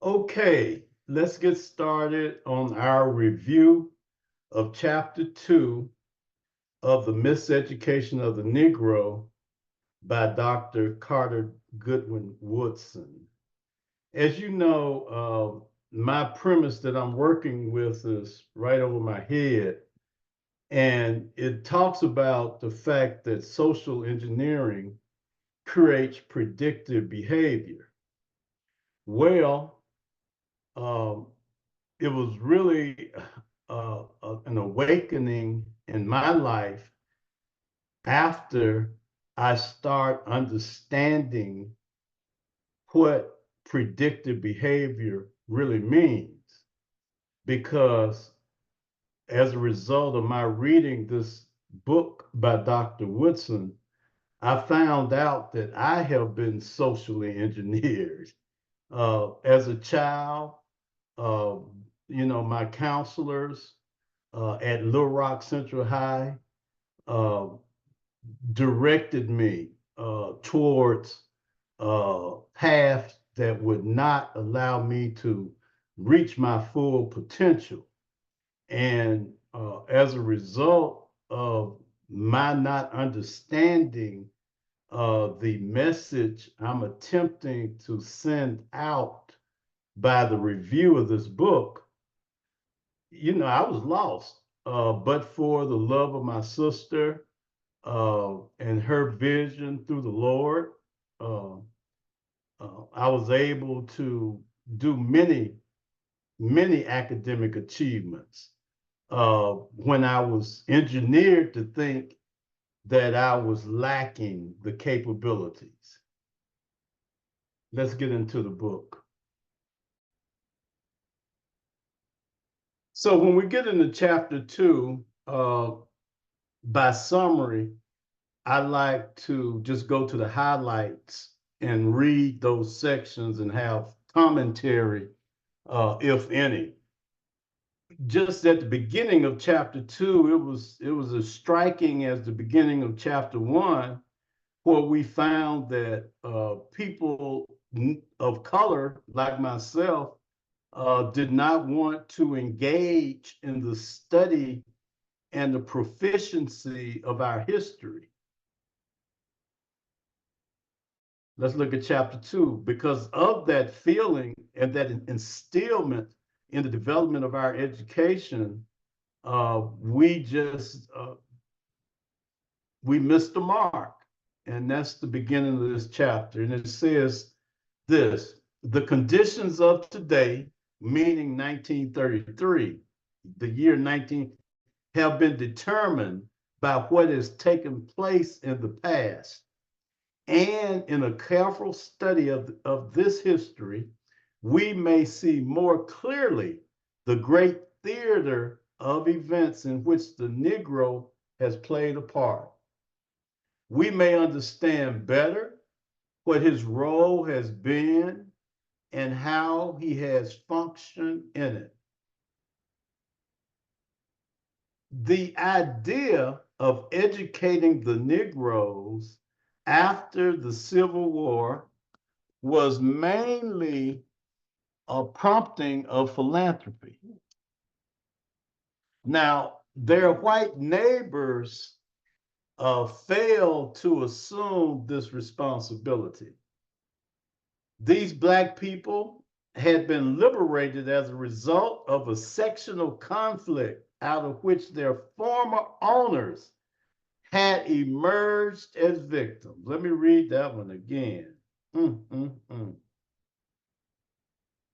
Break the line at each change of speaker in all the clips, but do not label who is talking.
Okay, let's get started on our review of Chapter 2 of The Miseducation of the Negro by Dr. Carter Goodwin Woodson. As you know, my premise that I'm working with is right over my head, and it talks about the fact that social engineering creates predictive behavior. Well, um, it was really an awakening in my life after I start understanding what predictive behavior really means. Because as a result of my reading this book by Dr. Woodson, I found out that I have been socially engineered. As a child, uh, my counselors at Little Rock Central High uh, directed me towards paths that would not allow me to reach my full potential. And as a result of my not understanding the message I'm attempting to send out by the review of this book, I was lost. But for the love of my sister and her vision through the Lord, uh, I was able to do many academic achievements when I was engineered to think that I was lacking the capabilities. Let's get into the book. So when we get into chapter 2, by summary, I like to just go to the highlights and read those sections and have commentary, if any. Just at the beginning of chapter 2, it was as striking as the beginning of chapter 1, where we found that people of color, like myself, did not want to engage in the study and the proficiency of our history. Let's look at chapter 2. Because of that feeling and that instillment in the development of our education, we missed the mark. And that's the beginning of this chapter. And it says this: the conditions of today, meaning 1933, the year 19, have been determined by what has taken place in the past. And in a careful study of this history, we may see more clearly the great theater of events in which the Negro has played a part. We may understand better what his role has been and how he has functioned in it. The idea of educating the Negroes after the Civil War was mainly a prompting of philanthropy. Now, their white neighbors failed to assume this responsibility. These Black people had been liberated as a result of a sectional conflict out of which their former owners had emerged as victims. Let me read that one again. Mm, mm, mm.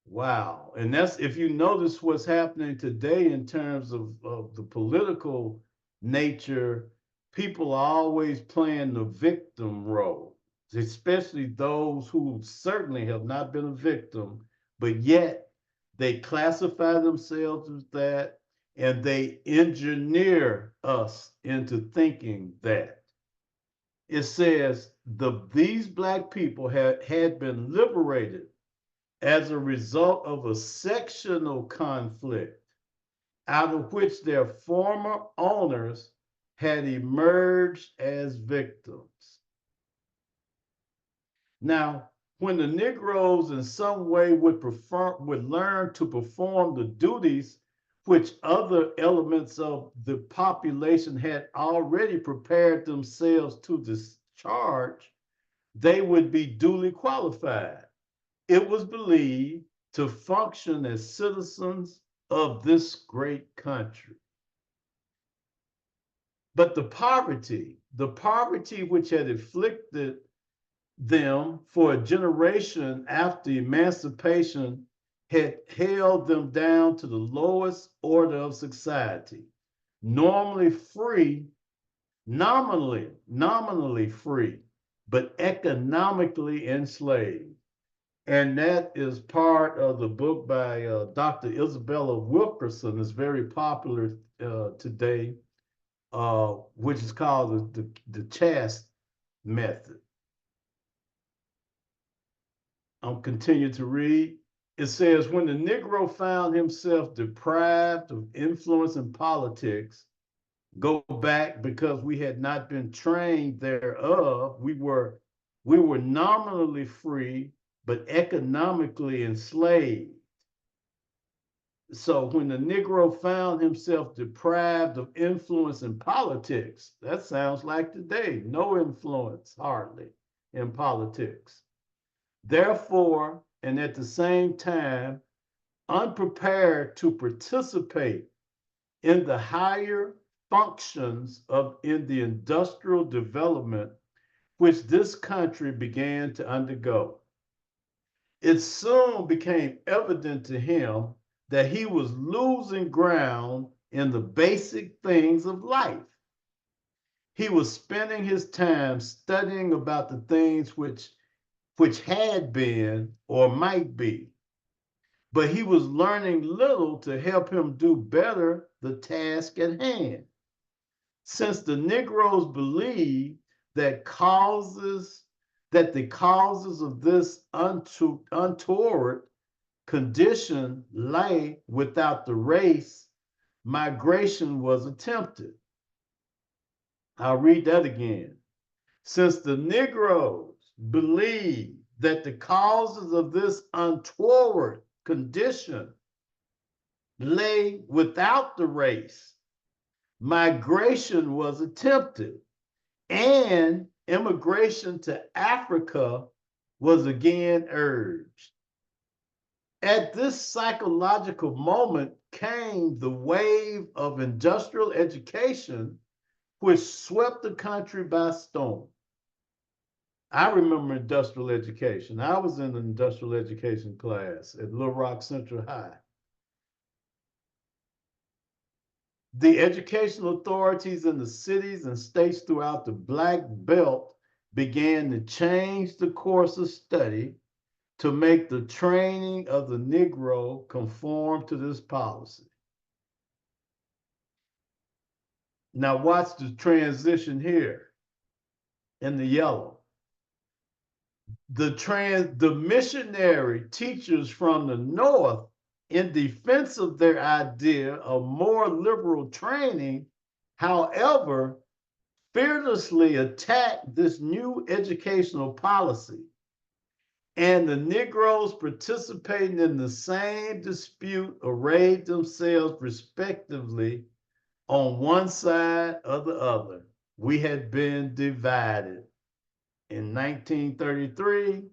Wow. And that's, if you notice what's happening today in terms of the political nature, people are always playing the victim role, especially those who certainly have not been a victim, but yet they classify themselves as that and they engineer us into thinking that. It says these Black people had been liberated as a result of a sectional conflict out of which their former owners had emerged as victims. Now, when the Negroes in some way would learn to perform the duties which other elements of the population had already prepared themselves to discharge, they would be duly qualified, it was believed, to function as citizens of this great country. But the poverty which had afflicted them for a generation after emancipation had held them down to the lowest order of society, normally free, nominally free, but economically enslaved. And that is part of the book by Dr. Isabella Wilkerson. It's very popular today, which is called the Chast Method. I'll continue to read. It says, when the Negro found himself deprived of influence in politics, go back because we had not been trained thereof, we were nominally free, but economically enslaved. So when the Negro found himself deprived of influence in politics, that sounds like today, no influence hardly in politics. Therefore, and at the same time, unprepared to participate in the higher functions in the industrial development which this country began to undergo. It soon became evident to him that he was losing ground in the basic things of life. He was spending his time studying about the things which had been or might be, but he was learning little to help him do better the task at hand. Since the Negroes believed that the causes of this untoward condition lay without the race, migration was attempted. I'll read that again. Since the Negroes believed that the causes of this untoward condition lay without the race, migration was attempted, and immigration to Africa was again urged. At this psychological moment came the wave of industrial education which swept the country by storm. I remember industrial education. I was in an industrial education class at Little Rock Central High. The educational authorities in the cities and states throughout the Black Belt began to change the course of study to make the training of the Negro conform to this policy. Now watch the transition here in the yellow. The missionary teachers from the North, in defense of their idea of more liberal training, however, fearlessly attacked this new educational policy. And the Negroes participating in the same dispute arrayed themselves respectively on one side or the other. We had been divided. In 1933,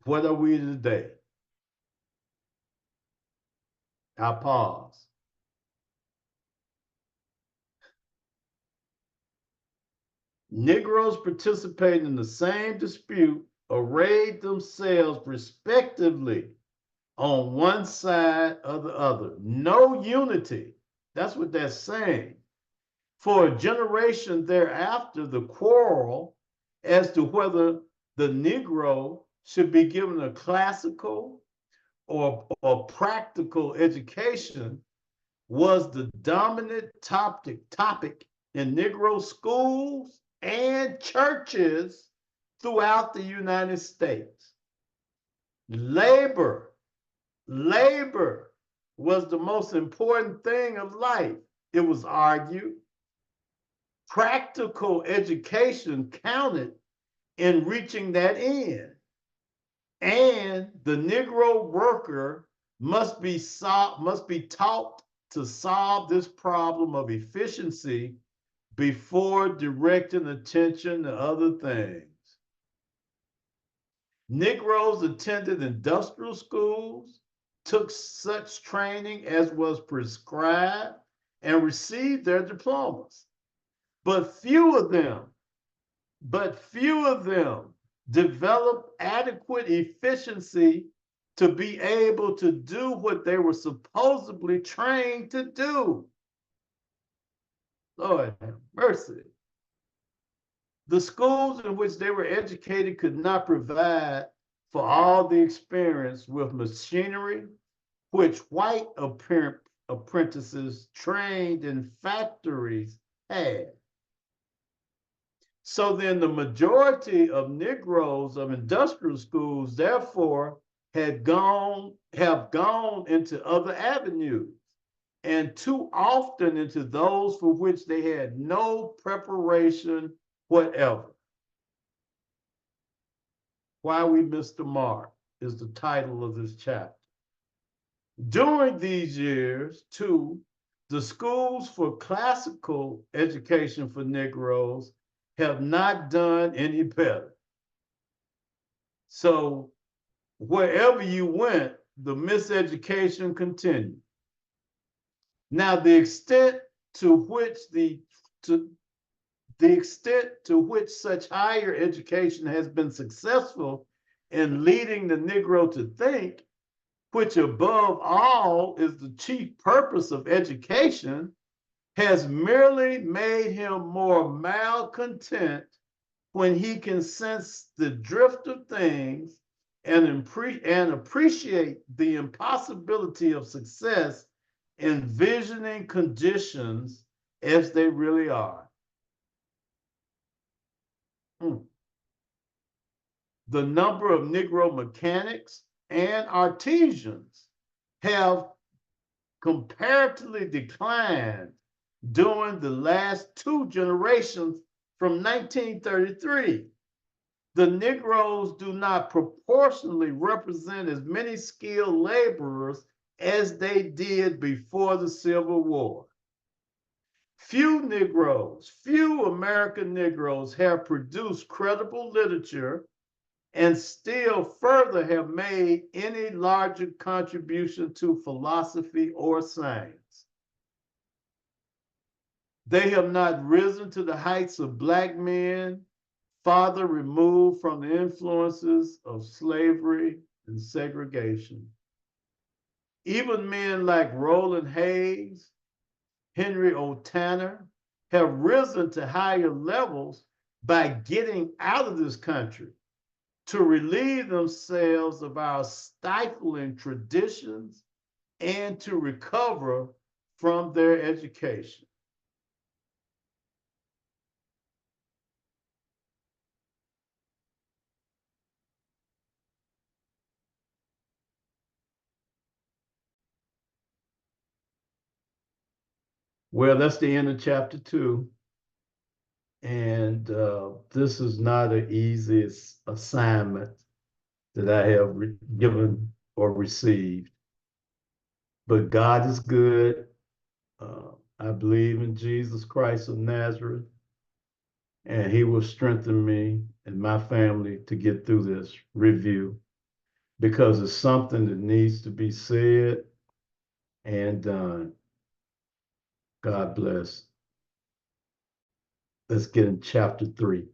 what are we today? I'll pause. Negroes participating in the same dispute arrayed themselves respectively on one side or the other. No unity. That's what that's saying. For a generation thereafter, the quarrel as to whether the Negro should be given a classical or practical education was the dominant topic in Negro schools and churches throughout the United States. Labor was the most important thing of life, it was argued. Practical education counted in reaching that end. And the Negro worker must be taught to solve this problem of efficiency before directing attention to other things. Negroes attended industrial schools, took such training as was prescribed, and received their diplomas. But few of them developed adequate efficiency to be able to do what they were supposedly trained to do. Lord have mercy. The schools in which they were educated could not provide for all the experience with machinery, which white apprentices trained in factories had. So then the majority of Negroes of industrial schools, therefore, have gone into other avenues, and too often into those for which they had no preparation whatever. Why We Missed the Mark is the title of this chapter. During these years, too, the schools for classical education for Negroes have not done any better. So wherever you went, the miseducation continued. Now, the extent to which such higher education has been successful in leading the Negro to think, which above all is the chief purpose of education, has merely made him more malcontent when he can sense the drift of things and appreciate the impossibility of success, envisioning conditions as they really are. The number of Negro mechanics and artisans have comparatively declined during the last two generations from 1933. The Negroes do not proportionally represent as many skilled laborers as they did before the Civil War. Few American Negroes have produced credible literature and still further have made any larger contribution to philosophy or science. They have not risen to the heights of Black men, farther removed from the influences of slavery and segregation. Even men like Roland Hayes, Henry O. Tanner, have risen to higher levels by getting out of this country to relieve themselves of our stifling traditions and to recover from their education. Well, that's the end of chapter 2. And this is not an easy assignment that I have given or received. But God is good. I believe in Jesus Christ of Nazareth, and he will strengthen me and my family to get through this review, because it's something that needs to be said and done. God bless. Let's get in chapter 3.